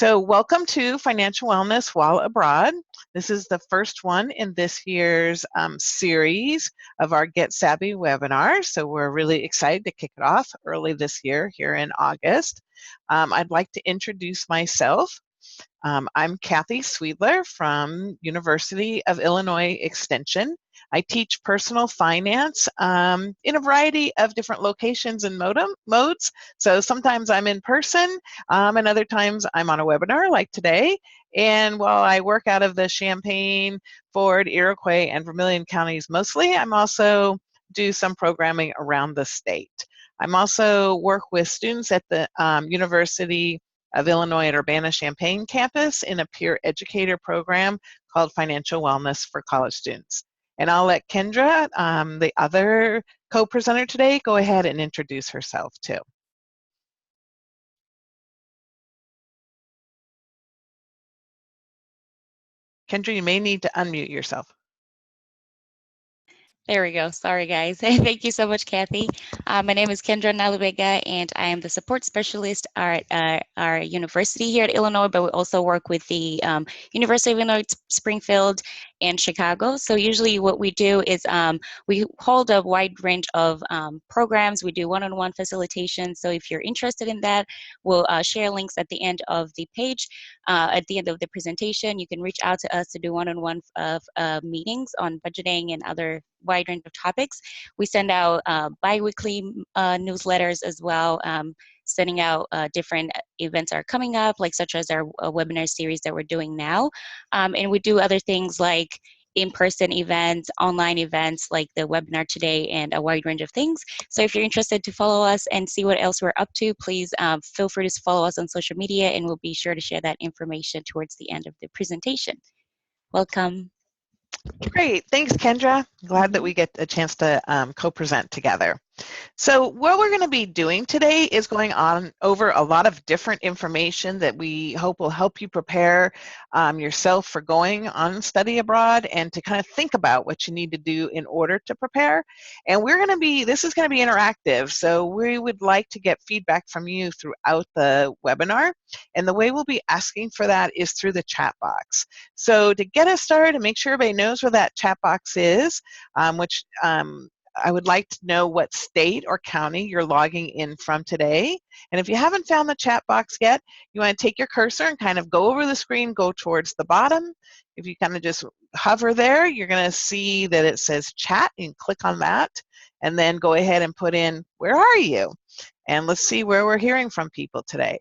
So welcome to Financial Wellness While Abroad. This is the first one in this year's series of our Get Savvy webinar. So we're really excited to kick it off early this year here in August. I'd like to introduce myself. I'm Kathy Sweedler from University of Illinois Extension. I teach personal finance in a variety of different locations and modes. So sometimes I'm in person and other times I'm on a webinar like today. And while I work out of the Champaign, Ford, Iroquois, and Vermilion counties mostly, I'm also do some programming around the state. I'm also work with students at the University of Illinois at Urbana-Champaign campus in a peer educator program called Financial Wellness for College Students. And I'll let Kendra, the other co-presenter today, go ahead and introduce herself too. Kendra, you may need to unmute yourself. There we go. Sorry, guys. Thank you so much, Kathy. My name is Kendra Nalubega, and I am the support specialist at our university here at Illinois, but we also work with the University of Illinois Springfield and Chicago. So usually what we do is we hold a wide range of programs. We do one-on-one facilitation. So if you're interested in that, we'll share links at the end of the page. At the end of the presentation, you can reach out to us to do one-on-one meetings on budgeting and other wide range of topics. We send out bi-weekly newsletters as well, sending out different events are coming up, like such as our webinar series that we're doing now. And we do other things like in-person events, online events like the webinar today, and a wide range of things. So if you're interested to follow us and see what else we're up to, please feel free to follow us on social media, and we'll be sure to share that information towards the end of the presentation. Welcome. Great, thanks Kendra. Glad that we get a chance to co-present together. So what we're going to be doing today is going on over a lot of different information that we hope will help you prepare yourself for going on study abroad and to kind of think about what you need to do in order to prepare. And this is going to be interactive, so we would like to get feedback from you throughout the webinar. And the way we'll be asking for that is through the chat box. So to get us started and make sure everybody knows where that chat box is, I would like to know what state or county you're logging in from today. And if you haven't found the chat box yet, you want to take your cursor and kind of go over the screen, go towards the bottom. If you kind of just hover there, you're going to see that it says chat. You can click on that and then go ahead and put in, where are you? And let's see where we're hearing from people today.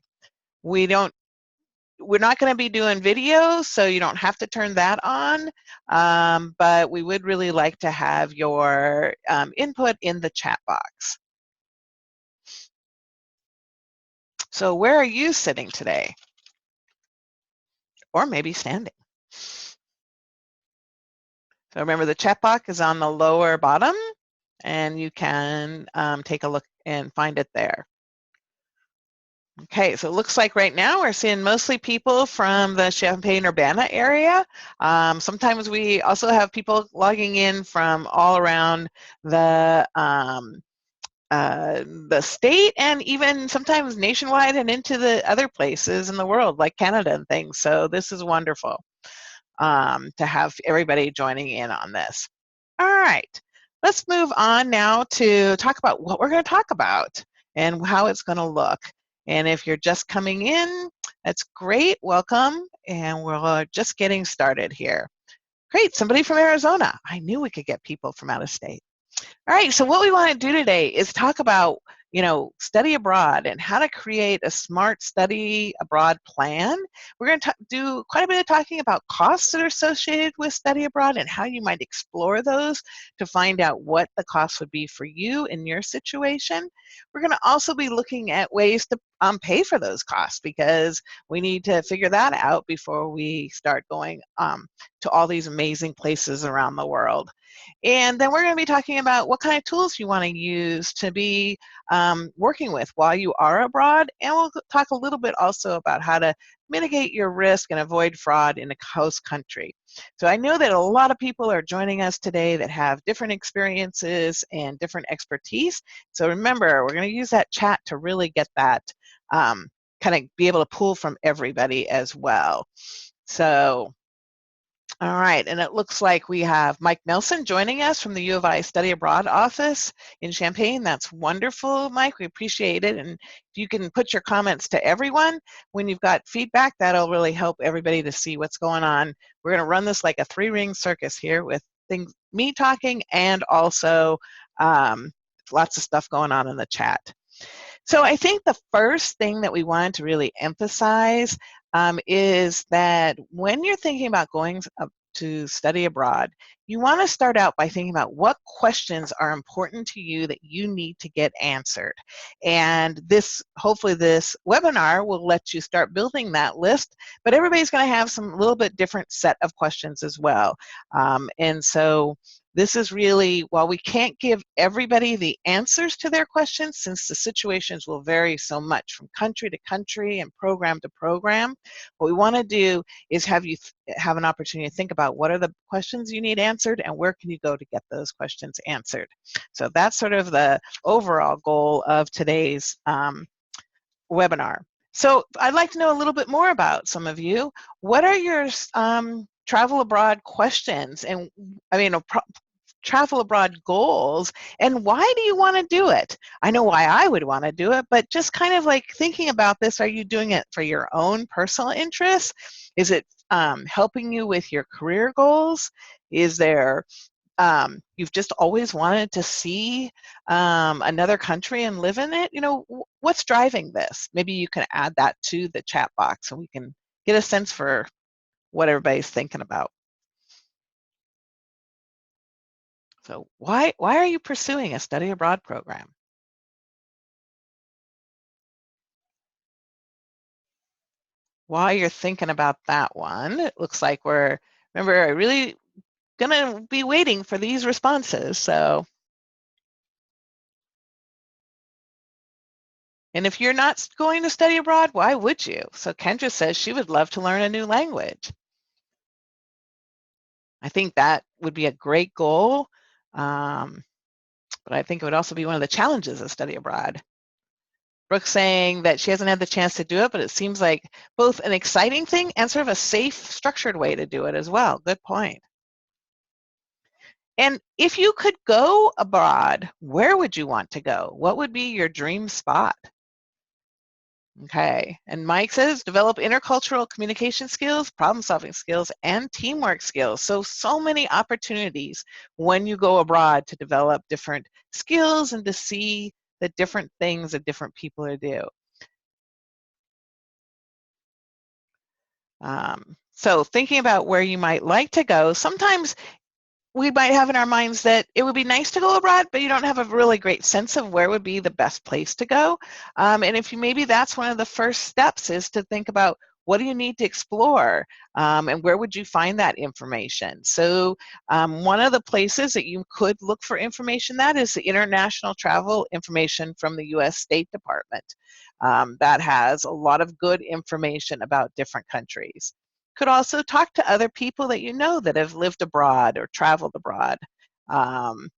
We're not going to be doing video, so you don't have to turn that on, but we would really like to have your input in the chat box. So where are you sitting today? Or maybe standing. So remember, the chat box is on the lower bottom, and you can take a look and find it there. Okay, so it looks like right now we're seeing mostly people from the Champaign-Urbana area. Sometimes we also have people logging in from all around the state, and even sometimes nationwide and into the other places in the world like Canada and things. So this is wonderful to have everybody joining in on this. All right, let's move on now to talk about what we're going to talk about and how it's going to look. And if you're just coming in, that's great, welcome, and we're just getting started here. Great, somebody from Arizona. I knew we could get people from out of state. All right, so what we want to do today is talk about, study abroad and how to create a smart study abroad plan. We're going to do quite a bit of talking about costs that are associated with study abroad and how you might explore those to find out what the costs would be for you in your situation. We're going to also be looking at ways to pay for those costs, because we need to figure that out before we start going to all these amazing places around the world. And then we're going to be talking about what kind of tools you want to use to be working with while you are abroad. And we'll talk a little bit also about how to mitigate your risk and avoid fraud in a host country. So I know that a lot of people are joining us today that have different experiences and different expertise. So remember, we're going to use that chat to really get that kind of be able to pull from everybody as well. So, all right, and it looks like we have Mike Nelson joining us from the U of I Study Abroad office in Champaign. That's wonderful, Mike. We appreciate it. And if you can put your comments to everyone when you've got feedback, that'll really help everybody to see what's going on. We're going to run this like a three-ring circus here with things, me talking, and also lots of stuff going on in the chat. So I think the first thing that we wanted to really emphasize is that when you're thinking about going to study abroad, you want to start out by thinking about what questions are important to you that you need to get answered. And this, hopefully this webinar will let you start building that list, but everybody's going to have some little bit different set of questions as well. And so this is really, while we can't give everybody the answers to their questions, since the situations will vary so much from country to country and program to program, what we want to do is have you have an opportunity to think about what are the questions you need answered and where can you go to get those questions answered. So that's sort of the overall goal of today's webinar. So I'd like to know a little bit more about some of you. What are your travel abroad questions, and travel abroad goals, and why do you want to do it? I know why I would want to do it, but just kind of like thinking about this, are you doing it for your own personal interests? Is it helping you with your career goals? Is there you've just always wanted to see another country and live in it? You know, what's driving this? Maybe you can add that to the chat box and we can get a sense for what everybody's thinking about. So why are you pursuing a study abroad program? While you're thinking about that one, it looks like we're really gonna be waiting for these responses. So, and if you're not going to study abroad, why would you? So Kendra says she would love to learn a new language. I think that would be a great goal, but I think it would also be one of the challenges of study abroad. Brooke's saying that she hasn't had the chance to do it, but it seems like both an exciting thing and sort of a safe, structured way to do it as well. Good point. And if you could go abroad, where would you want to go? What would be your dream spot? Okay, and Mike says develop intercultural communication skills, problem solving skills, and teamwork skills. So many opportunities when you go abroad to develop different skills and to see the different things that different people do. So thinking about where you might like to go, sometimes we might have in our minds that it would be nice to go abroad, but you don't have a really great sense of where would be the best place to go. And if you, maybe that's one of the first steps is to think about what do you need to explore and where would you find that information. So one of the places that you could look for information that is the international travel information from the US State Department. That has a lot of good information about different countries. Could also talk to other people that you know that have lived abroad or traveled abroad. And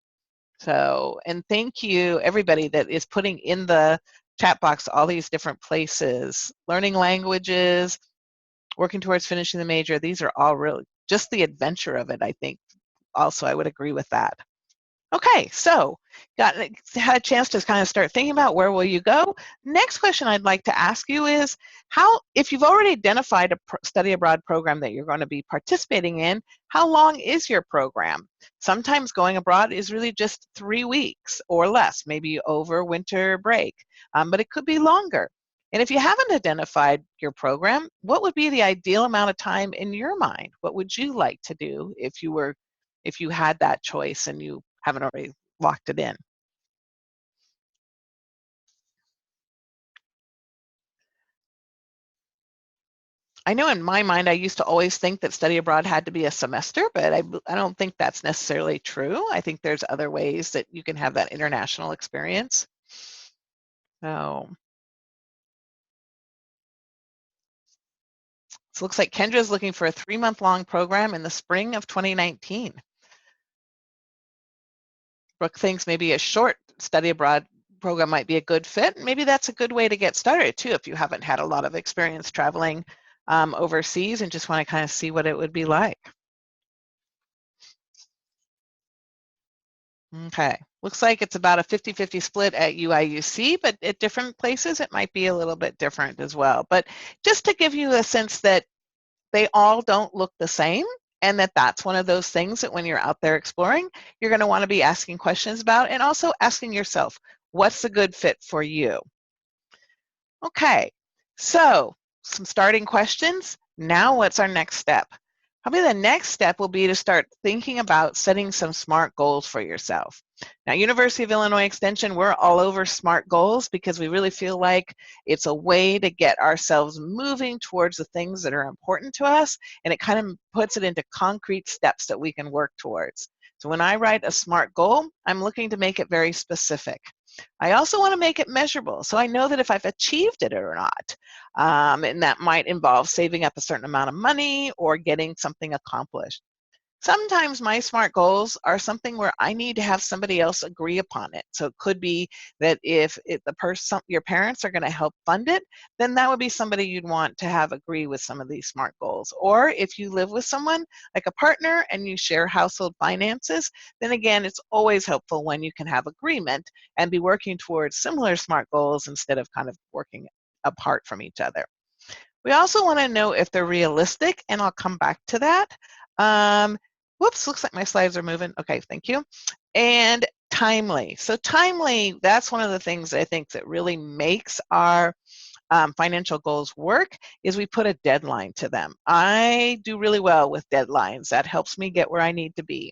thank you everybody that is putting in the chat box all these different places. Learning languages, working towards finishing the major, these are all really just the adventure of it, I think. Also, I would agree with that. Okay, so had a chance to kind of start thinking about where will you go. Next question I'd like to ask you is if you've already identified a study abroad program that you're going to be participating in, how long is your program? Sometimes going abroad is really just 3 weeks or less, maybe over winter break, but it could be longer. And if you haven't identified your program, what would be the ideal amount of time in your mind? What would you like to do if you had that choice and you haven't already locked it in? I know in my mind, I used to always think that study abroad had to be a semester, but I don't think that's necessarily true. I think there's other ways that you can have that international experience. So it looks like Kendra's looking for a 3-month-long program in the spring of 2019. Brooke thinks maybe a short study abroad program might be a good fit. Maybe that's a good way to get started too if you haven't had a lot of experience traveling overseas and just want to kind of see what it would be like. Okay, looks like it's about a 50-50 split at UIUC, but at different places it might be a little bit different as well. But just to give you a sense that they all don't look the same, and that's one of those things that when you're out there exploring, you're going to want to be asking questions about, and also asking yourself, what's a good fit for you? Okay, so some starting questions. Now what's our next step? Probably the next step will be to start thinking about setting some SMART goals for yourself. Now, University of Illinois Extension, we're all over SMART goals because we really feel like it's a way to get ourselves moving towards the things that are important to us, and it kind of puts it into concrete steps that we can work towards. So when I write a SMART goal, I'm looking to make it very specific. I also want to make it measurable, so I know that if I've achieved it or not. And that might involve saving up a certain amount of money or getting something accomplished. Sometimes my SMART goals are something where I need to have somebody else agree upon it. So it could be that if your parents are going to help fund it, then that would be somebody you'd want to have agree with some of these SMART goals. Or if you live with someone like a partner and you share household finances, then again, it's always helpful when you can have agreement and be working towards similar SMART goals instead of kind of working apart from each other. We also want to know if they're realistic, and I'll come back to that. Whoops, looks like my slides are moving. Okay, thank you. And timely. So timely, that's one of the things I think that really makes our financial goals work, is we put a deadline to them. I do really well with deadlines. That helps me get where I need to be.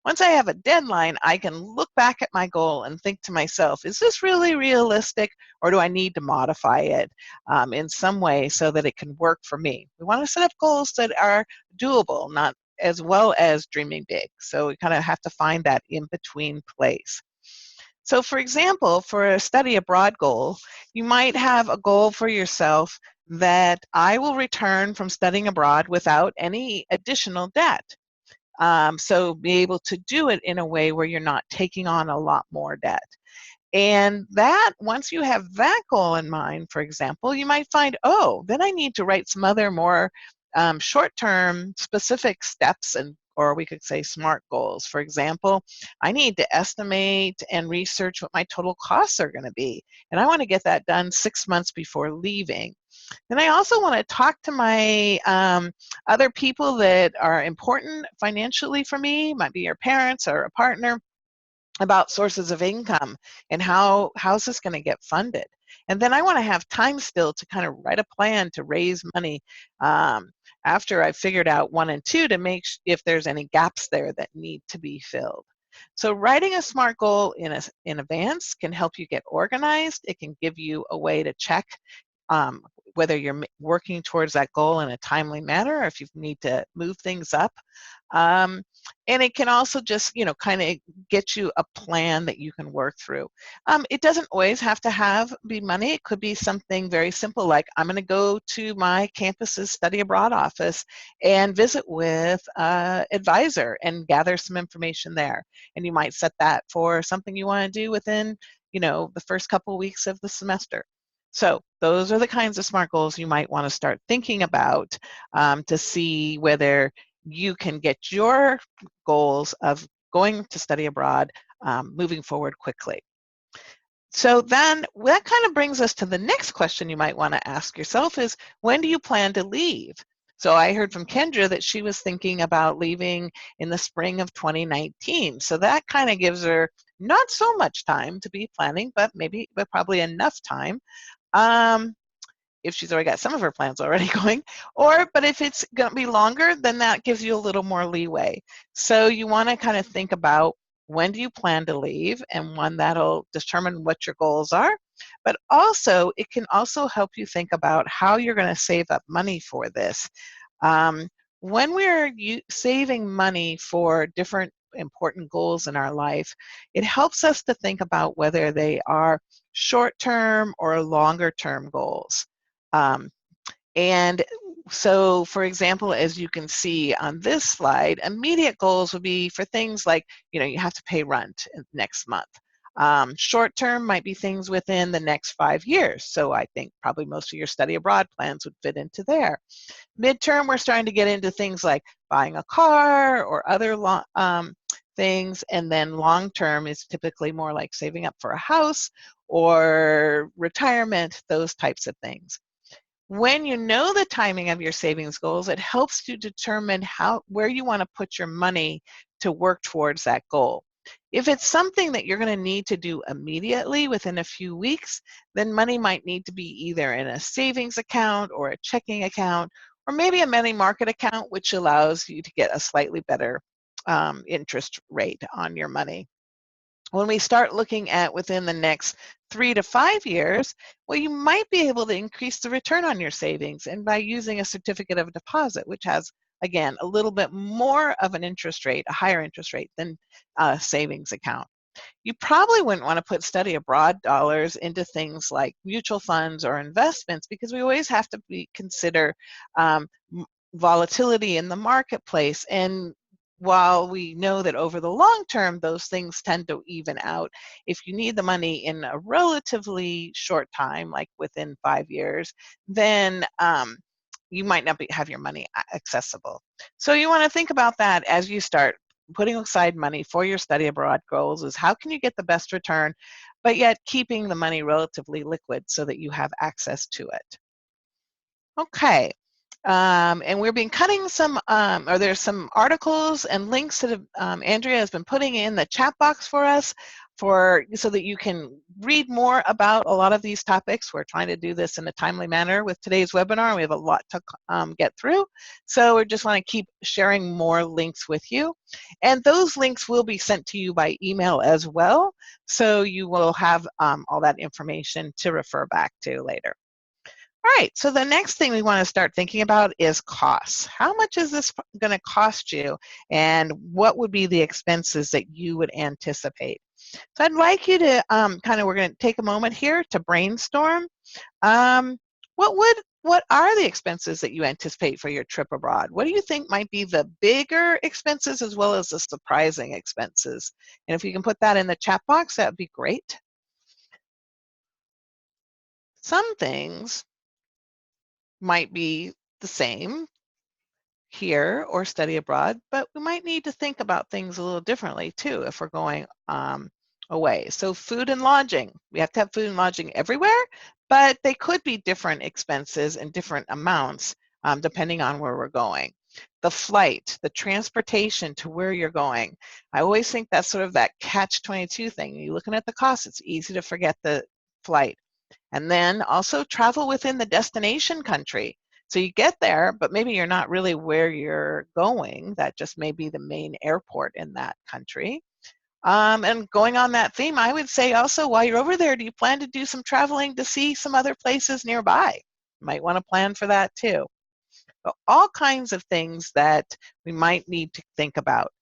Once I have a deadline, I can look back at my goal and think to myself, is this really realistic, or do I need to modify it in some way so that it can work for me? We want to set up goals that are doable, not as well as dreaming big. So we kind of have to find that in-between place. So for example, for a study abroad goal, you might have a goal for yourself that I will return from studying abroad without any additional debt. So be able to do it in a way where you're not taking on a lot more debt. And that, once you have that goal in mind, for example, you might find, oh, then I need to write some other more short-term specific steps, or we could say SMART goals. For example, I need to estimate and research what my total costs are going to be. And I want to get that done 6 months before leaving. And I also want to talk to my other people that are important financially for me, might be your parents or a partner, about sources of income and how's this going to get funded. And then I want to have time still to kind of write a plan to raise money after I've figured out 1 and 2 to make if there's any gaps there that need to be filled. So writing a SMART goal in advance can help you get organized. It can give you a way to check whether you're working towards that goal in a timely manner or if you need to move things up. And it can also just, kind of get you a plan that you can work through. It doesn't always have to be money. It could be something very simple like, I'm going to go to my campus's study abroad office and visit with an advisor and gather some information there. And you might set that for something you want to do within, the first couple weeks of the semester. So those are the kinds of SMART goals you might want to start thinking about to see whether you can get your goals of going to study abroad moving forward quickly. So then that kind of brings us to the next question you might want to ask yourself is, when do you plan to leave? So I heard from Kendra that she was thinking about leaving in the spring of 2019. So that kind of gives her not so much time to be planning, but probably enough time. If she's already got some of her plans already going, but if it's going to be longer, then that gives you a little more leeway. So you want to kind of think about, when do you plan to leave, and one that'll determine what your goals are. But also, it can also help you think about how you're going to save up money for this. When we're saving money for different important goals in our life, it helps us to think about whether they are short-term or longer-term goals. And so, for example, as you can see on this slide, immediate goals would be for things like, you have to pay rent next month. Short term might be things within the next 5 years. So I think probably most of your study abroad plans would fit into there. Midterm, we're starting to get into things like buying a car or other things. And then long term is typically more like saving up for a house or retirement, those types of things. When you know the timing of your savings goals, it helps you determine where you want to put your money to work towards that goal. If it's something that you're going to need to do immediately within a few weeks, then money might need to be either in a savings account or a checking account, or maybe a money market account, which allows you to get a slightly better interest rate on your money. When we start looking at within the next 3 to 5 years, well, you might be able to increase the return on your savings, and by using a certificate of deposit, which has, again, a little bit more of an interest rate, a higher interest rate than a savings account. You probably wouldn't want to put study abroad dollars into things like mutual funds or investments, because we always have to consider volatility in the marketplace. And while we know that over the long term, those things tend to even out, if you need the money in a relatively short time, like within 5 years, then you might not have your money accessible. So you want to think about that as you start putting aside money for your study abroad goals, is how can you get the best return, but yet keeping the money relatively liquid so that you have access to it. Okay. And we've been cutting some, or there's some articles and links that Andrea has been putting in the chat box for us so that you can read more about a lot of these topics. We're trying to do this in a timely manner with today's webinar. We have a lot to get through. So we just want to keep sharing more links with you. And those links will be sent to you by email as well. So you will have all that information to refer back to later. All right, so the next thing we want to start thinking about is costs. How much is this going to cost you, and what would be the expenses that you would anticipate? So I'd like you to we're going to take a moment here to brainstorm. What are the expenses that you anticipate for your trip abroad? What do you think might be the bigger expenses as well as the surprising expenses? And if you can put that in the chat box, that would be great. Some things might be the same here or study abroad, but we might need to think about things a little differently too if we're going away. So food and lodging, we have to have food and lodging everywhere, but they could be different expenses and different amounts depending on where we're going. The flight, the transportation to where you're going. I always think that's sort of that catch-22 thing. You're looking at the cost, it's easy to forget the flight. And then also travel within the destination country. So you get there, but maybe you're not really where you're going. That just may be the main airport in that country. And going on that theme, I would say also while you're over there, do you plan to do some traveling to see some other places nearby? You might want to plan for that too. So all kinds of things that we might need to think about.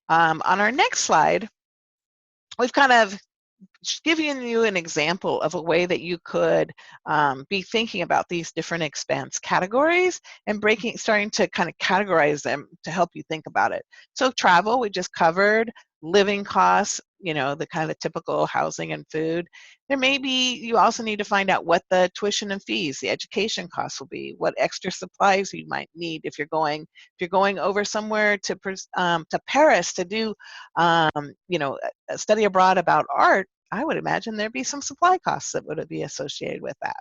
On our next slide, we've kind of giving you an example of a way that you could be thinking about these different expense categories and starting to kind of categorize them to help you think about it. So travel, we just covered. Living costs, the kind of typical housing and food. There may be, you also need to find out what the tuition and fees, the education costs will be, what extra supplies you might need if you're going over somewhere to Paris to do, a study abroad about art. I would imagine there'd be some supply costs that would be associated with that.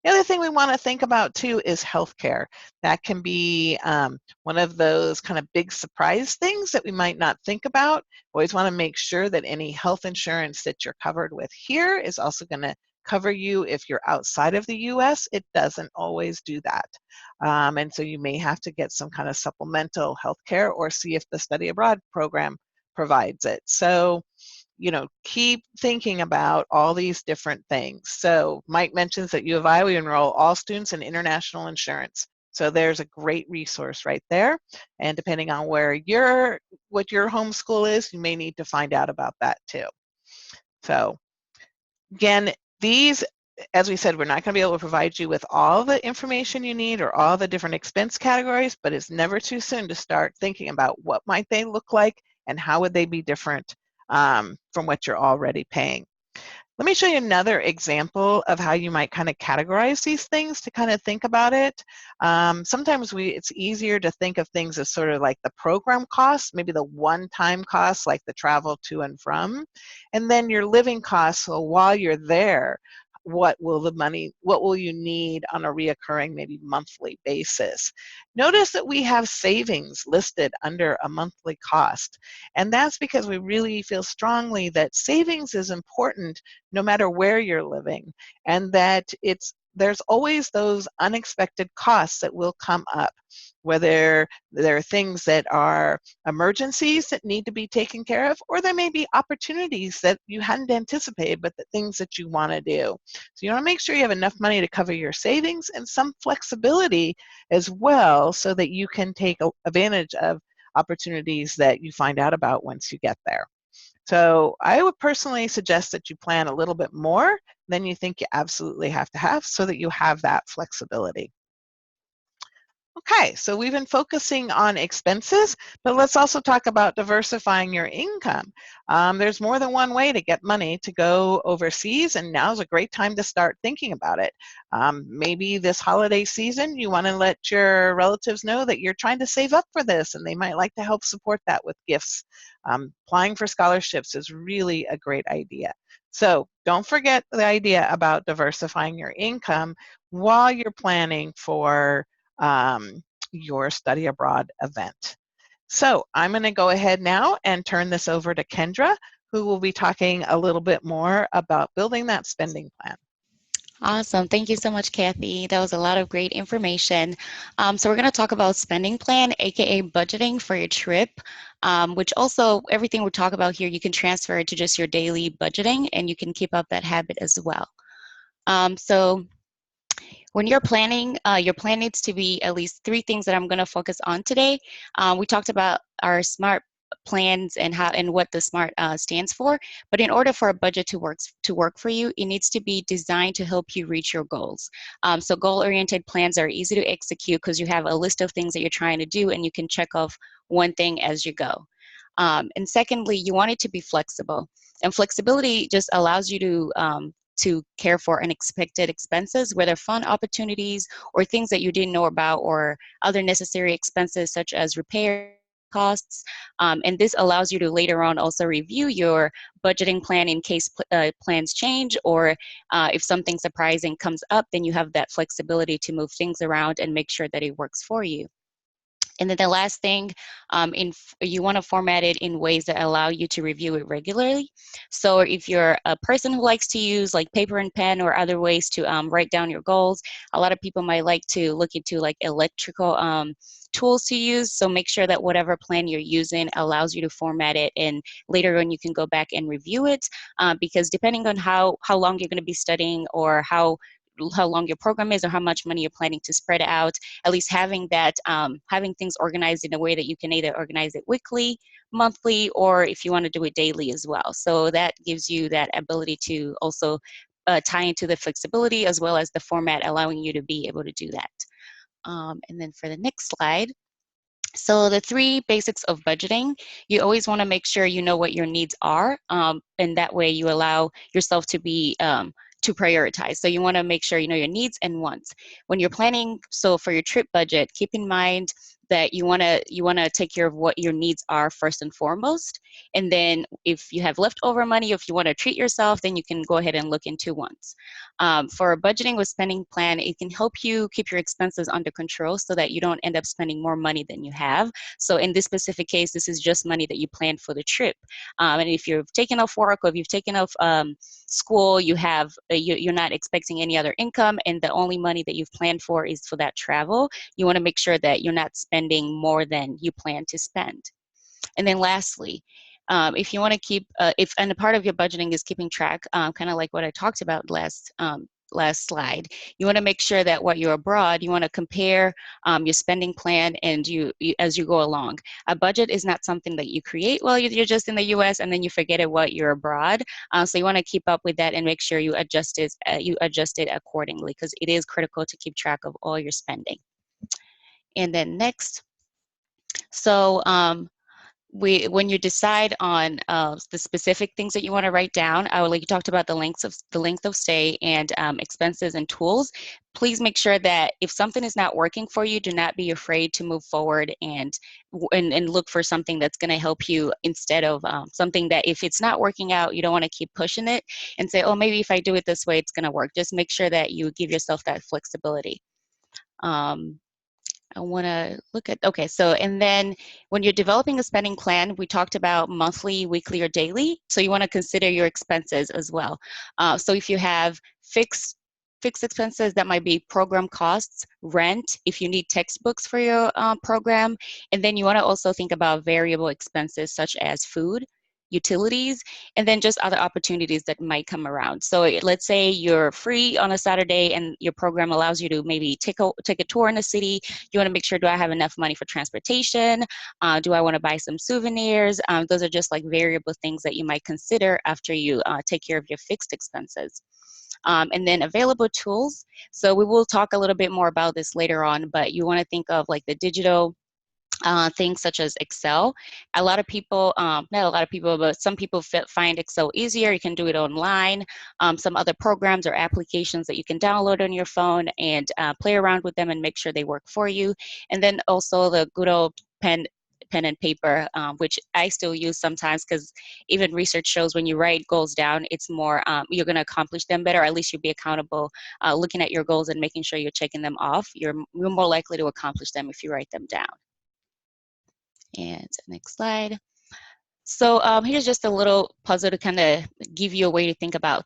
The other thing we want to think about too is healthcare. That can be one of those kind of big surprise things that we might not think about. Always want to make sure that any health insurance that you're covered with here is also going to cover you if you're outside of the US. It doesn't always do that. And so you may have to get some kind of supplemental healthcare or see if the study abroad program provides it. So keep thinking about all these different things. So Mike mentions that U of I, we enroll all students in international insurance. So there's a great resource right there. And depending on what your home school is, you may need to find out about that too. So again, these, as we said, we're not going to be able to provide you with all the information you need or all the different expense categories, but it's never too soon to start thinking about what might they look like and how would they be different from what you're already paying. Let me show you another example of how you might kind of categorize these things to kind of think about it. Sometimes it's easier to think of things as sort of like the program costs, maybe the one-time costs like the travel to and from, and then your living costs. So while you're there, what will you need on a reoccurring, maybe monthly basis? Notice that we have savings listed under a monthly cost. And that's because we really feel strongly that savings is important no matter where you're living, and that there's always those unexpected costs that will come up, whether there are things that are emergencies that need to be taken care of, or there may be opportunities that you hadn't anticipated, but the things that you want to do. So you want to make sure you have enough money to cover your savings and some flexibility as well, so that you can take advantage of opportunities that you find out about once you get there. So I would personally suggest that you plan a little bit more than you think you absolutely have to have, so that you have that flexibility. Okay, so we've been focusing on expenses, but let's also talk about diversifying your income. There's more than one way to get money to go overseas, and now's a great time to start thinking about it. Maybe this holiday season, you want to let your relatives know that you're trying to save up for this, and they might like to help support that with gifts. Applying for scholarships is really a great idea. So don't forget the idea about diversifying your income while you're planning for your study abroad event. So I'm going to go ahead now and turn this over to Kendra, who will be talking a little bit more about building that spending plan. Awesome. Thank you so much, Kathy. That was a lot of great information. So we're going to talk about spending plan, aka budgeting for your trip, which also everything we talk about here, you can transfer it to just your daily budgeting, and you can keep up that habit as well. So when you're planning, your plan needs to be at least 3 things that I'm going to focus on today. We talked about our SMART plans and how and what the SMART stands for. But in order for a budget to work for you, it needs to be designed to help you reach your goals. So goal-oriented plans are easy to execute because you have a list of things that you're trying to do, and you can check off one thing as you go. And secondly, you want it to be flexible. And flexibility just allows you to care for unexpected expenses, whether fun opportunities or things that you didn't know about, or other necessary expenses such as repair costs. And this allows you to later on also review your budgeting plan in case plans change, or if something surprising comes up, then you have that flexibility to move things around and make sure that it works for you. And then the last thing, you want to format it in ways that allow you to review it regularly. So if you're a person who likes to use like paper and pen or other ways to write down your goals, a lot of people might like to look into like electrical tools to use. So make sure that whatever plan you're using allows you to format it, and later on you can go back and review it, because depending on how long you're going to be studying, or how long your program is, or how much money you're planning to spread out, at least having that, having things organized in a way that you can either organize it weekly, monthly, or if you want to do it daily as well. So that gives you that ability to also tie into the flexibility as well as the format, allowing you to be able to do that. And then for the next slide, so the 3 basics of budgeting, you always want to make sure you know what your needs are, and that way you allow yourself to be to prioritize. So you want to make sure you know your needs and wants. When you're planning, so for your trip budget, keep in mind that you want to take care of what your needs are first and foremost. And then if you have leftover money, if you want to treat yourself, then you can go ahead and look into wants. For a budgeting with spending plan, it can help you keep your expenses under control so that you don't end up spending more money than you have. So in this specific case, this is just money that you planned for the trip. And if you've taken off work, or if you've taken off school, you're not expecting any other income, and the only money that you've planned for is for that travel, you want to make sure that you're not spending more than you plan to spend. And then lastly, if you want to keep, and a part of your budgeting is keeping track, kind of like what I talked about last slide, you want to make sure that while you're abroad, you want to compare your spending plan, and as you go along. A budget is not something that you create while you're just in the US and then you forget it while you're abroad. So you want to keep up with that and make sure you adjust it accordingly, because it is critical to keep track of all your spending. And then next, so when you decide on the specific things that you want to write down, like you talked about the length of stay and expenses and tools. Please make sure that if something is not working for you, do not be afraid to move forward and look for something that's going to help you instead of something that if it's not working out, you don't want to keep pushing it and say, oh, maybe if I do it this way, it's going to work. Just make sure that you give yourself that flexibility. I want to look at, okay, so, and then when you're developing a spending plan, we talked about monthly, weekly, or daily. So you want to consider your expenses as well. So if you have fixed expenses, that might be program costs, rent, if you need textbooks for your program. And then you want to also think about variable expenses such as food, utilities, and then just other opportunities that might come around. So let's say you're free on a Saturday and your program allows you to maybe take a tour in the city. You want to make sure, do I have enough money for transportation? Do I want to buy some souvenirs? Those are just like variable things that you might consider after you take care of your fixed expenses. And then available tools. So we will talk a little bit more about this later on, but you want to think of like the digital things such as Excel. A lot of people, not a lot of people, but some people find Excel easier. You can do it online. Some other programs or applications that you can download on your phone and play around with them and make sure they work for you. And then also the good old pen and paper, which I still use sometimes because even research shows when you write goals down, it's more, you're going to accomplish them better. At least you'll be accountable looking at your goals and making sure you're checking them off. You're more likely to accomplish them if you write them down. And next slide. So here's just a little puzzle to kind of give you a way to think about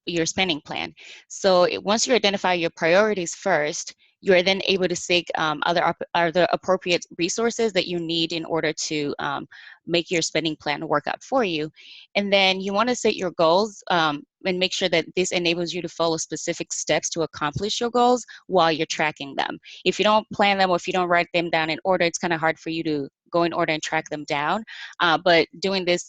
your spending plan. So once you identify your priorities first, you are then able to seek other appropriate resources that you need in order to make your spending plan work out for you. And then you want to set your goals and make sure that this enables you to follow specific steps to accomplish your goals while you're tracking them. If you don't plan them or if you don't write them down in order, it's kind of hard for you to go in order and track them down. But doing this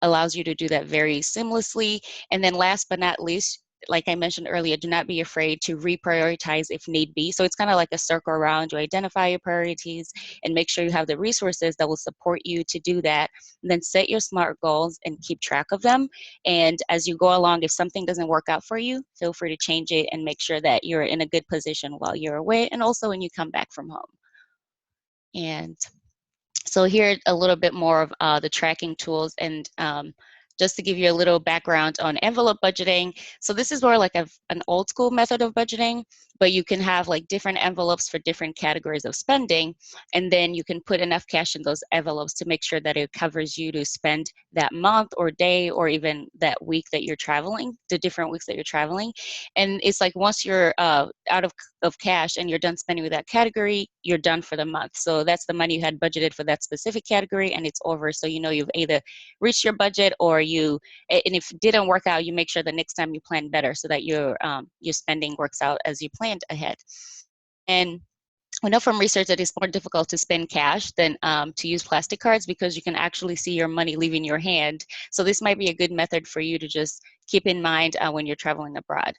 allows you to do that very seamlessly. And then last but not least, like I mentioned earlier, do not be afraid to reprioritize if need be. So it's kind of like a circle around. You identify your priorities and make sure you have the resources that will support you to do that. And then set your SMART goals and keep track of them. And as you go along, if something doesn't work out for you, feel free to change it and make sure that you're in a good position while you're away and also when you come back from home. And so here a little bit more of the tracking tools and just to give you a little background on envelope budgeting. So this is more like an old school method of budgeting, but you can have like different envelopes for different categories of spending. And then you can put enough cash in those envelopes to make sure that it covers you to spend that month or day or even that week that you're traveling, the different weeks that you're traveling. And it's like once you're out of cash and you're done spending with that category, you're done for the month. So that's the money you had budgeted for that specific category and it's over. So you know you've either reached your budget or and if it didn't work out, you make sure the next time you plan better so that your spending works out as you planned ahead. And we know from research that it's more difficult to spend cash than to use plastic cards because you can actually see your money leaving your hand. So this might be a good method for you to just keep in mind when you're traveling abroad.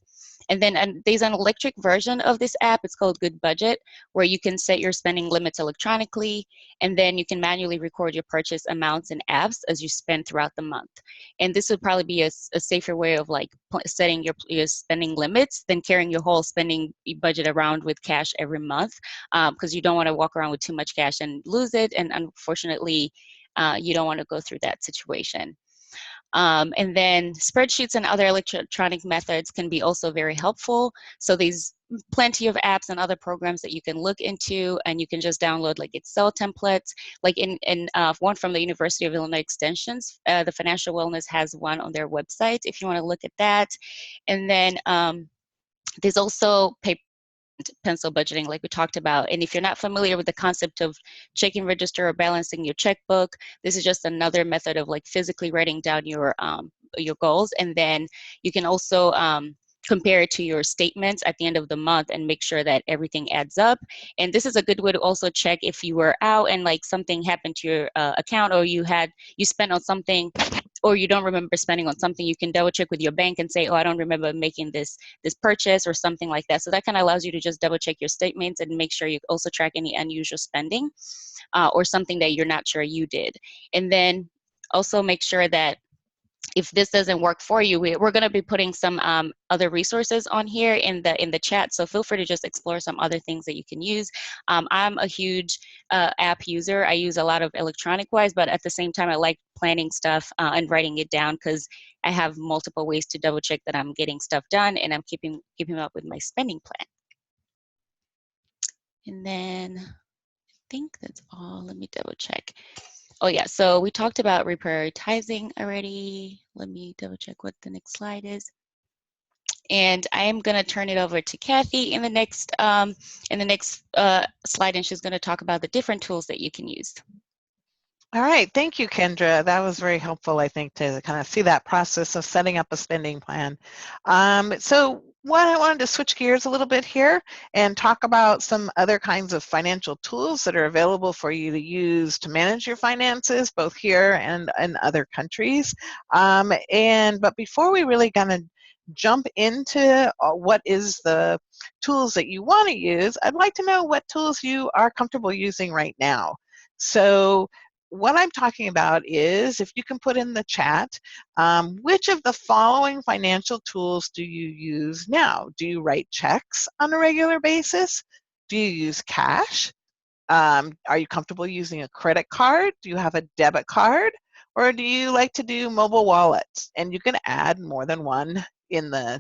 And then there's an electric version of this app. It's called Good Budget, where you can set your spending limits electronically, and then you can manually record your purchase amounts and apps as you spend throughout the month. And this would probably be a safer way of like setting your spending limits than carrying your whole spending budget around with cash every month, because you don't want to walk around with too much cash and lose it. And unfortunately, you don't want to go through that situation. And then spreadsheets and other electronic methods can be also very helpful. So there's plenty of apps and other programs that you can look into, and you can just download like Excel templates. Like in one from the University of Illinois Extensions, the Financial Wellness has one on their website if you want to look at that. And then there's also paper pencil budgeting like we talked about. And if you're not familiar with the concept of checking register or balancing your checkbook, this is just another method of like physically writing down your goals. And then you can also compare it to your statements at the end of the month and make sure that everything adds up. And this is a good way to also check if you were out and like something happened to your account or you spent on something or you don't remember spending on something, you can double check with your bank and say, oh, I don't remember making this purchase or something like that. So that kind of allows you to just double check your statements and make sure you also track any unusual spending or something that you're not sure you did. And then also make sure that if this doesn't work for you, we're going to be putting some other resources on here in the chat. So feel free to just explore some other things that you can use. I'm a huge app user. I use a lot of electronic wise, but at the same time, I like planning stuff and writing it down because I have multiple ways to double check that I'm getting stuff done and I'm keeping up with my spending plan. And then I think that's all. Let me double check. Oh yeah, so we talked about reprioritizing already. Let me double check what the next slide is. And I am going to turn it over to Kathy in the next slide, and she's going to talk about the different tools that you can use. All right, thank you, Kendra. That was very helpful, I think, to kind of see that process of setting up a spending plan. So what I wanted to switch gears a little bit here and talk about some other kinds of financial tools that are available for you to use to manage your finances, both here and in other countries. But before we really kind of jump into what is the tools that you want to use, I'd like to know what tools you are comfortable using right now. So what I'm talking about is, if you can put in the chat, which of the following financial tools do you use now? Do you write checks on a regular basis? Do you use cash? Are you comfortable using a credit card? Do you have a debit card? Or do you like to do mobile wallets? And you can add more than one in the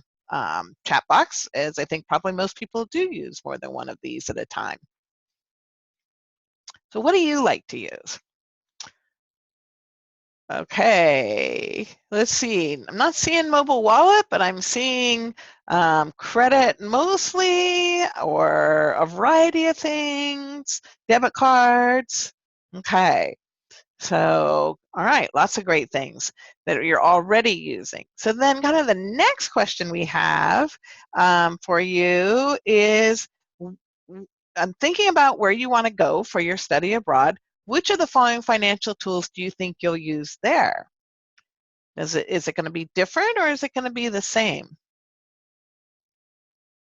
chat box, as I think probably most people do use more than one of these at a time. So what do you like to use? Okay, let's see. I'm not seeing mobile wallet, but I'm seeing credit mostly, or a variety of things, debit cards. Okay, so all right, lots of great things that you're already using. So then kind of the next question we have for you is, I'm thinking about where you want to go for your study abroad. Which of the following financial tools do you think you'll use there? Is it going to be different, or is it going to be the same?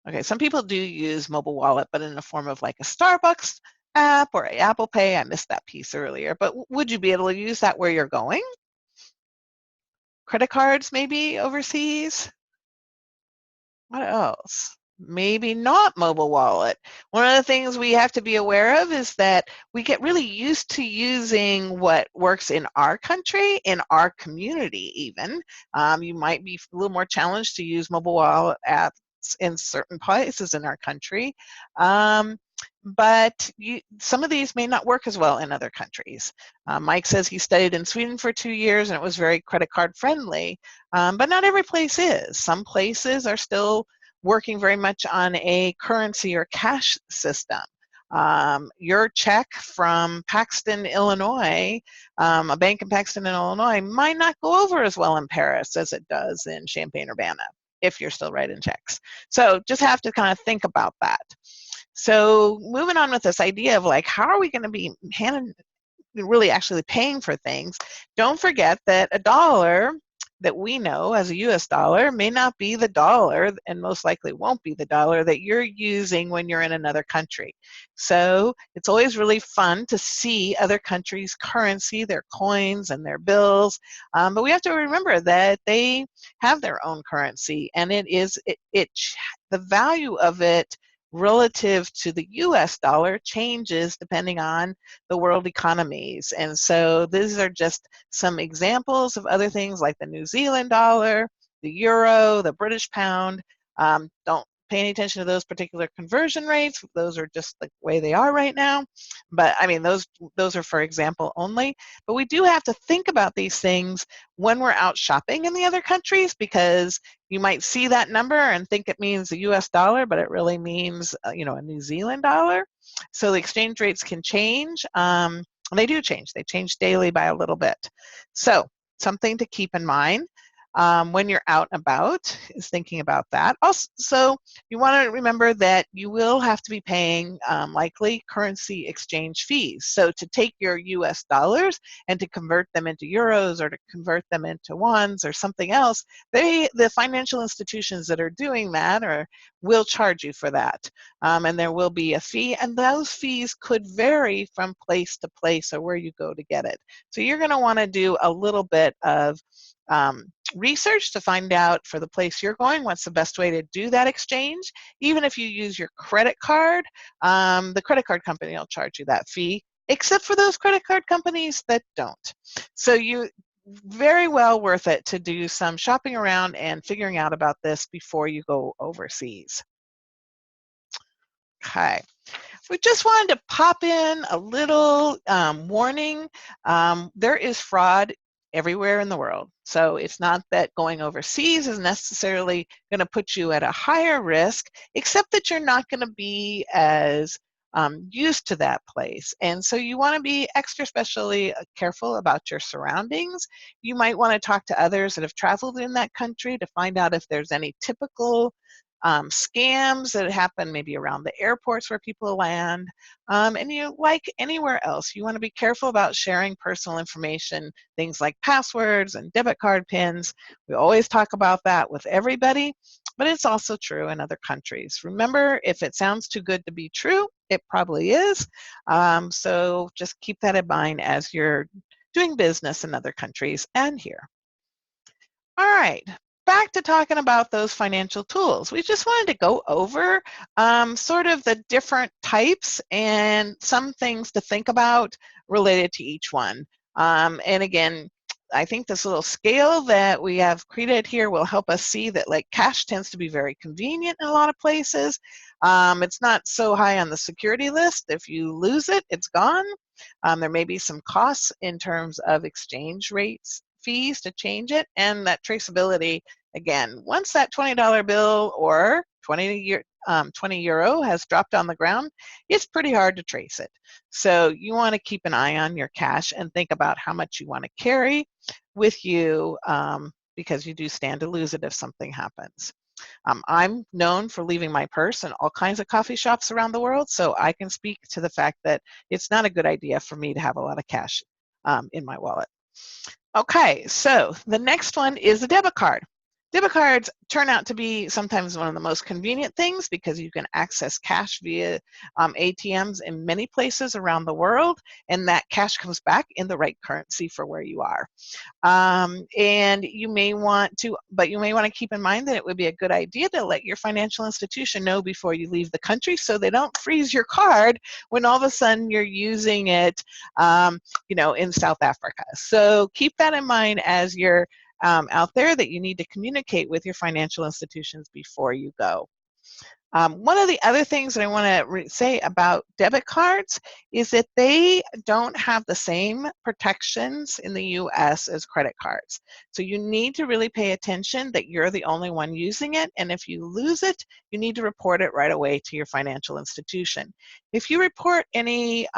Okay, some people do use mobile wallet, but in the form of like a Starbucks app or Apple Pay. I missed that piece earlier, but would you be able to use that where you're going? Credit cards maybe overseas? What else? Maybe not mobile wallet. One of the things we have to be aware of is that we get really used to using what works in our country, in our community even. You might be a little more challenged to use mobile wallet apps in certain places in our country. But some of these may not work as well in other countries. Mike says he studied in Sweden for 2 years and it was very credit card friendly, but not every place is. Some places are still working very much on a currency or cash system. Your check from Paxton, Illinois, a bank in Paxton, Illinois, might not go over as well in Paris as it does in Champaign-Urbana, if you're still writing checks. So just have to kind of think about that. So moving on with this idea of like, how are we going to be really actually paying for things? Don't forget that a dollar that we know as a US dollar may not be the dollar, and most likely won't be the dollar that you're using when you're in another country. So it's always really fun to see other countries' currency, their coins and their bills, but we have to remember that they have their own currency, and the value of it relative to the US dollar changes depending on the world economies. And so these are just some examples of other things like the New Zealand dollar, the euro, the British pound. Don't pay any attention to those particular conversion rates. Those are just the way they are right now. But I mean, those are for example only. But we do have to think about these things when we're out shopping in the other countries, because you might see that number and think it means the US dollar, but it really means a New Zealand dollar. So the exchange rates can change. They do change. They change daily by a little bit. So something to keep in mind. when you're out and about, is thinking about that. Also, you want to remember that you will have to be paying likely currency exchange fees. So to take your US dollars and to convert them into euros or to convert them into ones or something else, the financial institutions that are doing that will charge you for that. And there will be a fee, and those fees could vary from place to place or where you go to get it. So you're going to want to do a little bit of research to find out for the place you're going what's the best way to do that exchange. Even if you use your credit card, the credit card company will charge you that fee, except for those credit card companies that don't. So you very well worth it to do some shopping around and figuring out about this before you go overseas. Okay. We just wanted to pop in a little warning. There is fraud everywhere in the world. So it's not that going overseas is necessarily going to put you at a higher risk, except that you're not going to be as used to that place. And so you want to be extra specially careful about your surroundings. You might want to talk to others that have traveled in that country to find out if there's any typical scams that happen maybe around the airports where people land. And you, like anywhere else, you want to be careful about sharing personal information, things like passwords and debit card pins. We always talk about that with everybody, but it's also true in other countries. Remember, if it sounds too good to be true, it probably is. So just keep that in mind as you're doing business in other countries and here. All right, back to talking about those financial tools. We just wanted to go over sort of the different types and some things to think about related to each one. And again, I think this little scale that we have created here will help us see that like cash tends to be very convenient in a lot of places. It's not so high on the security list. If you lose it, it's gone. There may be some costs in terms of exchange rates fees to change it, and that traceability, again, once that $20 bill or 20 euro has dropped on the ground, it's pretty hard to trace it. So you want to keep an eye on your cash and think about how much you want to carry with you, because you do stand to lose it if something happens. I'm known for leaving my purse in all kinds of coffee shops around the world, so I can speak to the fact that it's not a good idea for me to have a lot of cash in my wallet. Okay, so the next one is a debit card. Debit cards turn out to be sometimes one of the most convenient things because you can access cash via ATMs in many places around the world, and that cash comes back in the right currency for where you are. And you may want to, but you may want to keep in mind that it would be a good idea to let your financial institution know before you leave the country so they don't freeze your card when all of a sudden you're using it, in South Africa. So keep that in mind as you're out there, that you need to communicate with your financial institutions before you go. One of the other things that I want to say about debit cards is that they don't have the same protections in the US as credit cards. So you need to really pay attention that you're the only one using it, and if you lose it, you need to report it right away to your financial institution. If you report any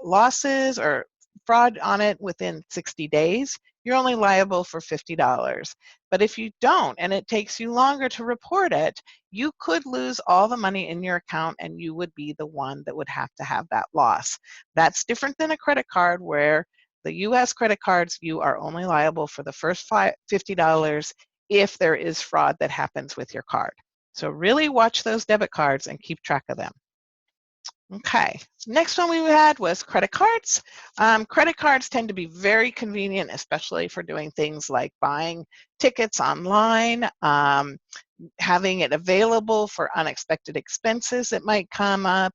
losses or fraud on it within 60 days, you're only liable for $50. But if you don't, and it takes you longer to report it, you could lose all the money in your account and you would be the one that would have to have that loss. That's different than a credit card, where the US credit cards, you are only liable for the first $50 if there is fraud that happens with your card. So really watch those debit cards and keep track of them. Okay, next one we had was credit cards. Credit cards tend to be very convenient, especially for doing things like buying tickets online, having it available for unexpected expenses that might come up.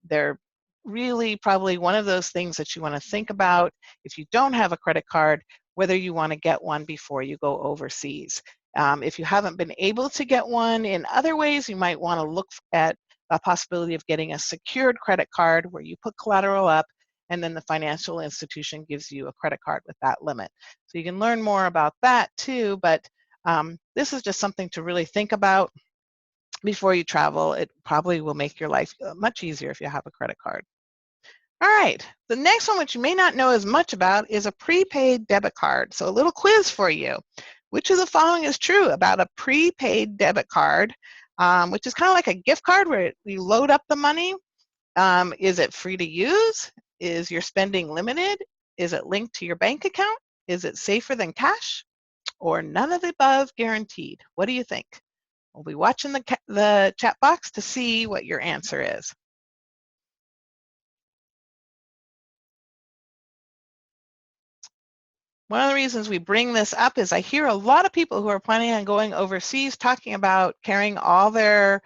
They're really probably one of those things that you want to think about if you don't have a credit card, whether you want to get one before you go overseas. If you haven't been able to get one in other ways, you might want to look at a possibility of getting a secured credit card where you put collateral up and then the financial institution gives you a credit card with that limit. So you can learn more about that too, but this is just something to really think about before you travel. It probably will make your life much easier if you have a credit card. All right, the next one, which you may not know as much about, is a prepaid debit card. So a little quiz for you. Which of the following is true about a prepaid debit card, which is kind of like a gift card where you load up the money? Is it free to use? Is your spending limited? Is it linked to your bank account? Is it safer than cash? Or none of the above guaranteed? What do you think? We'll be watching the chat box to see what your answer is. One of the reasons we bring this up is I hear a lot of people who are planning on going overseas talking about carrying all their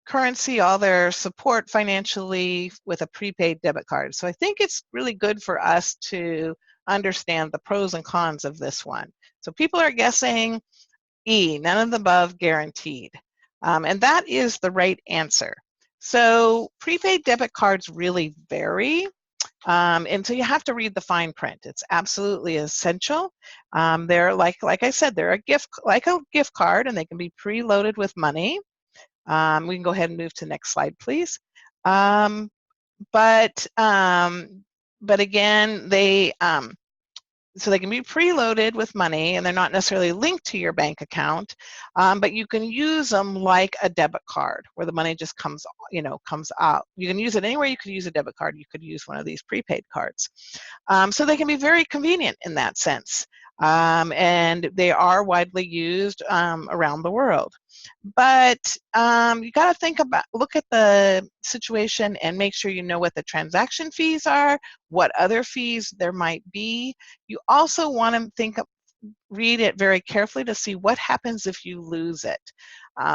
currency, all their support financially with a prepaid debit card. So I think it's really good for us to understand the pros and cons of this one. So people are guessing E, none of the above guaranteed. And that is the right answer. So prepaid debit cards really vary. And so you have to read the fine print. It's absolutely essential. They're like I said, they're a gift card, and they can be preloaded with money. We can go ahead and move to the next slide, please. But again, so they can be preloaded with money, and they're not necessarily linked to your bank account, but you can use them like a debit card where the money just comes out. You can use it anywhere you could use a debit card. You could use one of these prepaid cards. So they can be very convenient in that sense, and they are widely used around the world. But you got to look at the situation and make sure you know what the transaction fees are, what other fees there might be. You also want to read it very carefully to see what happens if you lose it.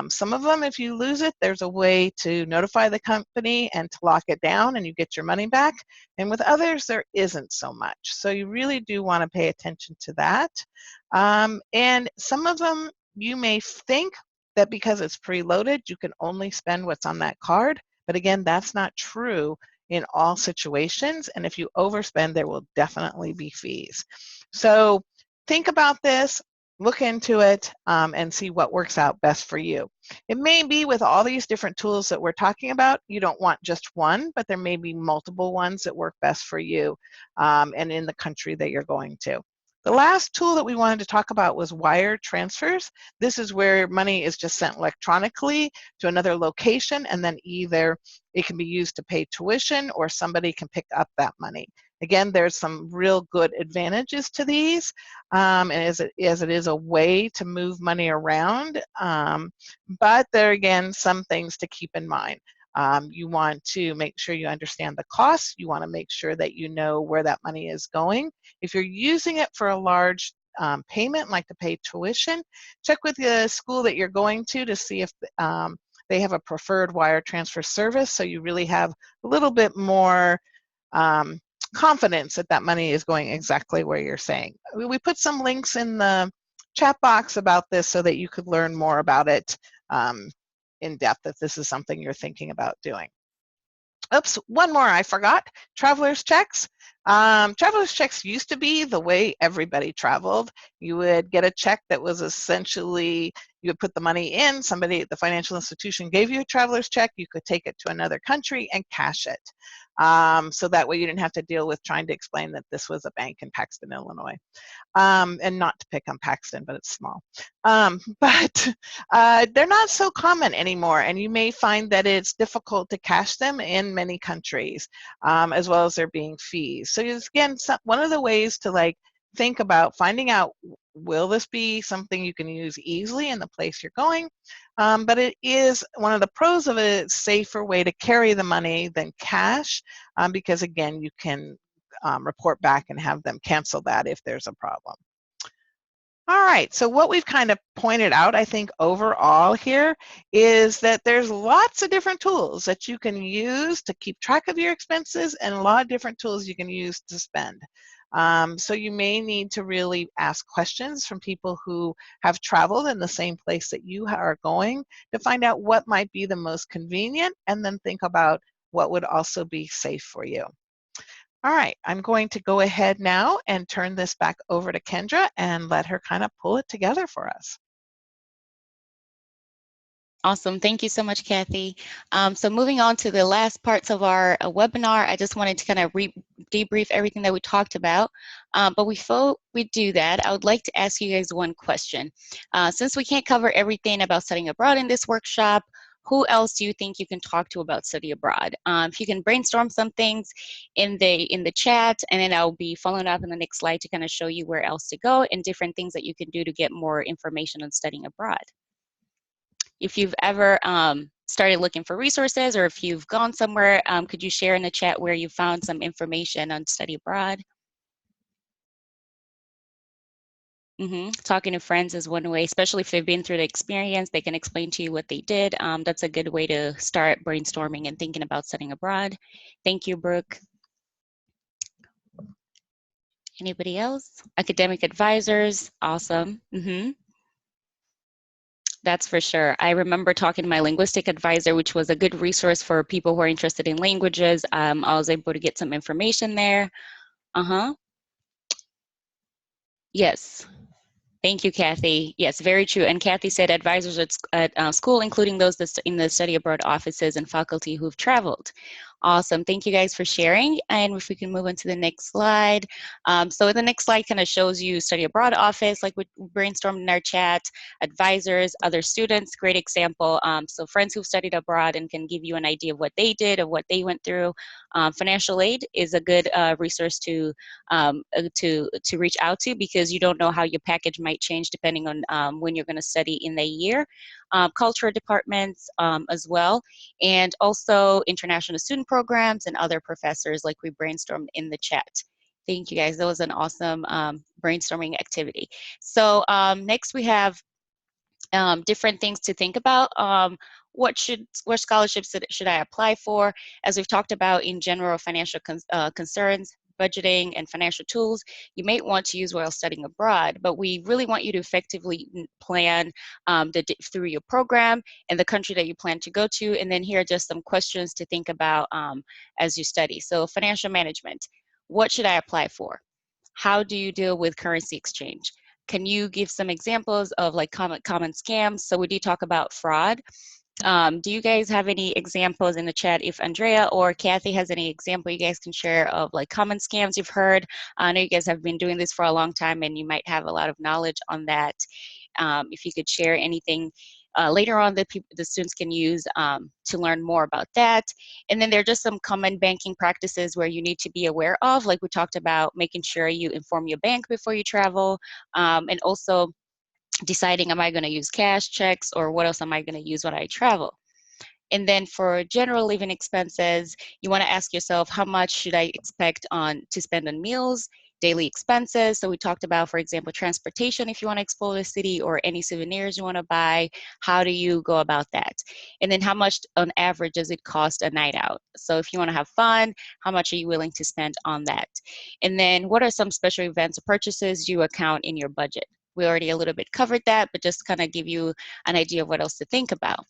Some of them, if you lose it, there's a way to notify the company and to lock it down and you get your money back. And with others, there isn't so much. So you really do want to pay attention to that. And some of them, you may think that because it's preloaded, you can only spend what's on that card. But again, that's not true in all situations. And if you overspend, there will definitely be fees. So think about this, look into it, and see what works out best for you. It may be with all these different tools that we're talking about, you don't want just one, but there may be multiple ones that work best for you and in the country that you're going to. The last tool that we wanted to talk about was wire transfers. This is where money is just sent electronically to another location, and then either it can be used to pay tuition or somebody can pick up that money. Again, there's some real good advantages to these, and as it is a way to move money around, but there are, again, some things to keep in mind. You want to make sure you understand the costs. You want to make sure that you know where that money is going. If you're using it for a large payment, like to pay tuition, check with the school that you're going to see if they have a preferred wire transfer service, so you really have a little bit more confidence that that money is going exactly where you're saying. We put some links in the chat box about this so that you could learn more about it in depth if this is something you're thinking about doing. Oops, one more I forgot. Traveler's checks. Traveler's checks used to be the way everybody traveled. You would get a check that was essentially, you would put the money in, somebody at the financial institution gave you a traveler's check, you could take it to another country and cash it. So that way you didn't have to deal with trying to explain that this was a bank in Paxton, Illinois. And not to pick on Paxton, but it's small. But they're not so common anymore, and you may find that it's difficult to cash them in many countries, as well as there being fees. So again, one of the ways to think about finding out, will this be something you can use easily in the place you're going? But it is one of the pros of it, it's a safer way to carry the money than cash, because again, you can report back and have them cancel that if there's a problem. All right, so what we've kind of pointed out, I think, overall here is that there's lots of different tools that you can use to keep track of your expenses and a lot of different tools you can use to spend. So you may need to really ask questions from people who have traveled in the same place that you are going to find out what might be the most convenient, and then think about what would also be safe for you. All right, I'm going to go ahead now and turn this back over to Kendra and let her kind of pull it together for us. Awesome. Thank you so much, Kathy. So moving on to the last parts of our webinar, I just wanted to kind of debrief everything that we talked about. But before we do that, I would like to ask you guys one question. Since we can't cover everything about studying abroad in this workshop, who else do you think you can talk to about study abroad? If you can brainstorm some things in the chat, and then I'll be following up in the next slide to kind of show you where else to go and different things that you can do to get more information on studying abroad. If you've ever started looking for resources, or if you've gone somewhere, could you share in the chat where you found some information on study abroad? Talking to friends is one way, especially if they've been through the experience, they can explain to you what they did. That's a good way to start brainstorming and thinking about studying abroad. Thank you, Brooke. Anybody else? Academic advisors, awesome. That's for sure. I remember talking to my linguistic advisor, which was a good resource for people who are interested in languages. I was able to get some information there. Yes. Thank you, Kathy. Yes, very true. And Kathy said advisors at school, including those in the study abroad offices and faculty who've traveled. Awesome. Thank you guys for sharing. And if we can move on to the next slide. So the next slide kind of shows you study abroad office, like we brainstormed in our chat, advisors, other students, great example. So friends who've studied abroad and can give you an idea of what they did, of what they went through. Financial aid is a good resource to reach out to, because you don't know how your package might change depending on when you're going to study in the year. Cultural departments as well, and also international student programs and other professors, like we brainstormed in the chat. Thank you guys. That was an awesome brainstorming activity. So next we have different things to think about. What scholarships should I apply for? As we've talked about in general, financial concerns, budgeting, and financial tools, you may want to use while studying abroad, but we really want you to effectively plan through your program and the country that you plan to go to. And then here are just some questions to think about as you study. So financial management, what should I apply for? How do you deal with currency exchange? Can you give some examples of like common scams? So we did talk about fraud. Do you guys have any examples in the chat? If Andrea or Kathy has any example you guys can share of like common scams you've heard. I know you guys have been doing this for a long time and you might have a lot of knowledge on that. If you could share anything later on that the students can use to learn more about that. And then there are just some common banking practices where you need to be aware of, like we talked about, making sure you inform your bank before you travel, and also deciding, am I going to use cash, checks, or what else am I going to use when I travel? And then for general living expenses, you want to ask yourself, how much should I expect to spend on meals, daily expenses? So we talked about, for example, transportation if you want to explore the city, or any souvenirs you want to buy. How do you go about that? And then how much on average does it cost a night out? So if you want to have fun, how much are you willing to spend on that? And then what are some special events or purchases you account in your budget? We already a little bit covered that, but just kind of give you an idea of what else to think about.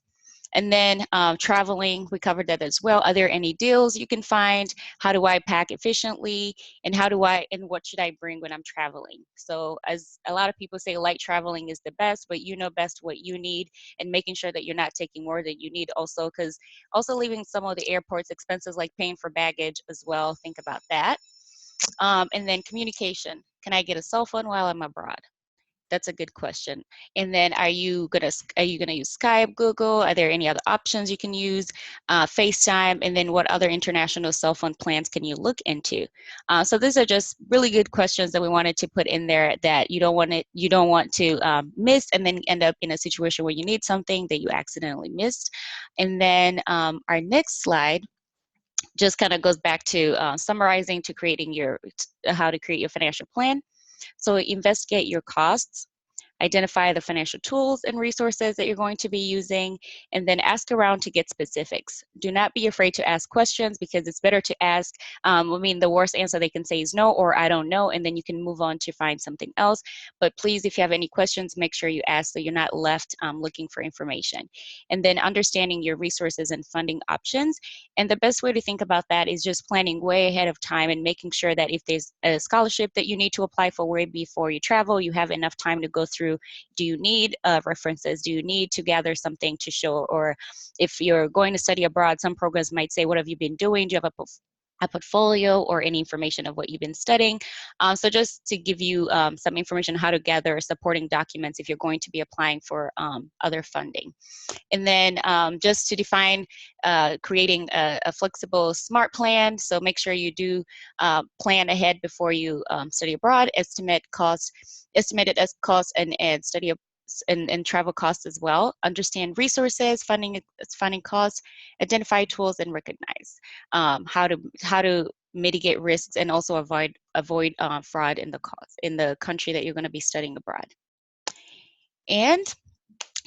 And then traveling, we covered that as well. Are there any deals you can find? How do I pack efficiently? And what should I bring when I'm traveling? So as a lot of people say, light traveling is the best, but you know best what you need, and making sure that you're not taking more than you need also, because also leaving some of the airport's expenses, like paying for baggage as well. Think about that. And then communication. Can I get a cell phone while I'm abroad? That's a good question. And then are you gonna use Skype, Google? Are there any other options you can use? FaceTime, and then what other international cell phone plans can you look into? So these are just really good questions that we wanted to put in there that you don't want to miss, and then end up in a situation where you need something that you accidentally missed. And then our next slide just kind of goes back to summarizing to how to create your financial plan. So investigate your costs, identify the financial tools and resources that you're going to be using, and then ask around to get specifics. Do not be afraid to ask questions, because it's better to ask. The worst answer they can say is no, or I don't know, and then you can move on to find something else. But please, if you have any questions, make sure you ask so you're not left looking for information. And then understanding your resources and funding options. And the best way to think about that is just planning way ahead of time and making sure that if there's a scholarship that you need to apply for way before you travel, you have enough time to go through through, do you need references? Do you need to gather something to show? Or if you're going to study abroad, some programs might say, what have you been doing? Do you have a portfolio or any information of what you've been studying? So just to give you some information how to gather supporting documents if you're going to be applying for other funding. And then just to define creating a flexible SMART plan. So make sure you do plan ahead before you study abroad, estimated as cost and study and travel costs as well. Understand resources, funding costs, identify tools, and recognize how to mitigate risks and also avoid fraud in the country that you're going to be studying abroad. And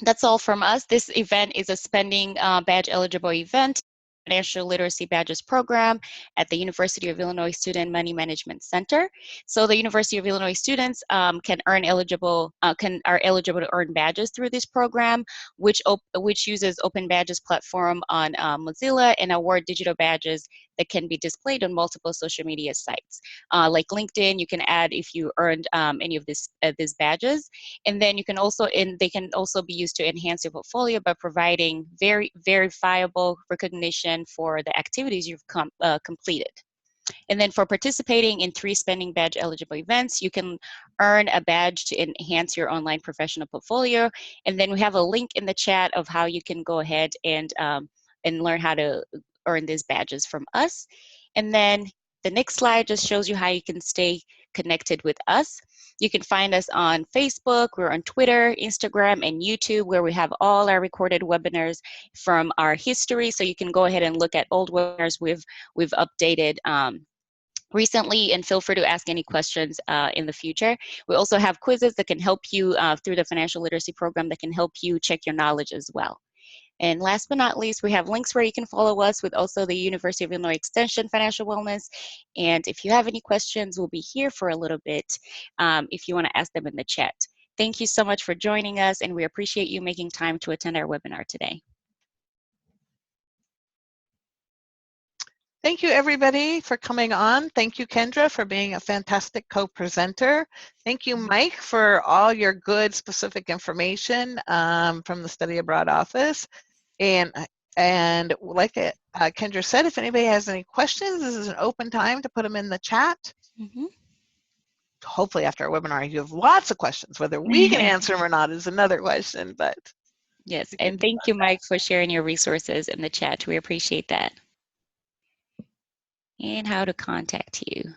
that's all from us. This event is a spending badge eligible event, financial literacy badges program at the University of Illinois Student Money Management Center. So the University of Illinois students are eligible to earn badges through this program, which uses Open Badges platform on Mozilla and award digital badges that can be displayed on multiple social media sites. Like LinkedIn, you can add if you earned any of these badges. And then they can also be used to enhance your portfolio by providing very verifiable recognition for the activities you've completed. And then for participating in 3 spending badge eligible events, you can earn a badge to enhance your online professional portfolio. And then we have a link in the chat of how you can go ahead and learn how to earn these badges from us. And then the next slide just shows you how you can stay connected with us. You can find us on Facebook, we're on Twitter, Instagram, and YouTube, where we have all our recorded webinars from our history. So you can go ahead and look at old webinars we've updated recently, and feel free to ask any questions in the future. We also have quizzes that can help you through the financial literacy program that can help you check your knowledge as well. And last but not least, we have links where you can follow us with also the University of Illinois Extension Financial Wellness. And if you have any questions, we'll be here for a little bit if you want to ask them in the chat. Thank you so much for joining us, and we appreciate you making time to attend our webinar today. Thank you, everybody, for coming on. Thank you, Kendra, for being a fantastic co-presenter. Thank you, Mike, for all your good specific information from the Study Abroad office. And like Kendra said, if anybody has any questions, this is an open time to put them in the chat. Mm-hmm. Hopefully after our webinar, you have lots of questions. Whether we can answer them or not is another question. But yes, and thank you, Mike, for sharing your resources in the chat. We appreciate that. And how to contact you.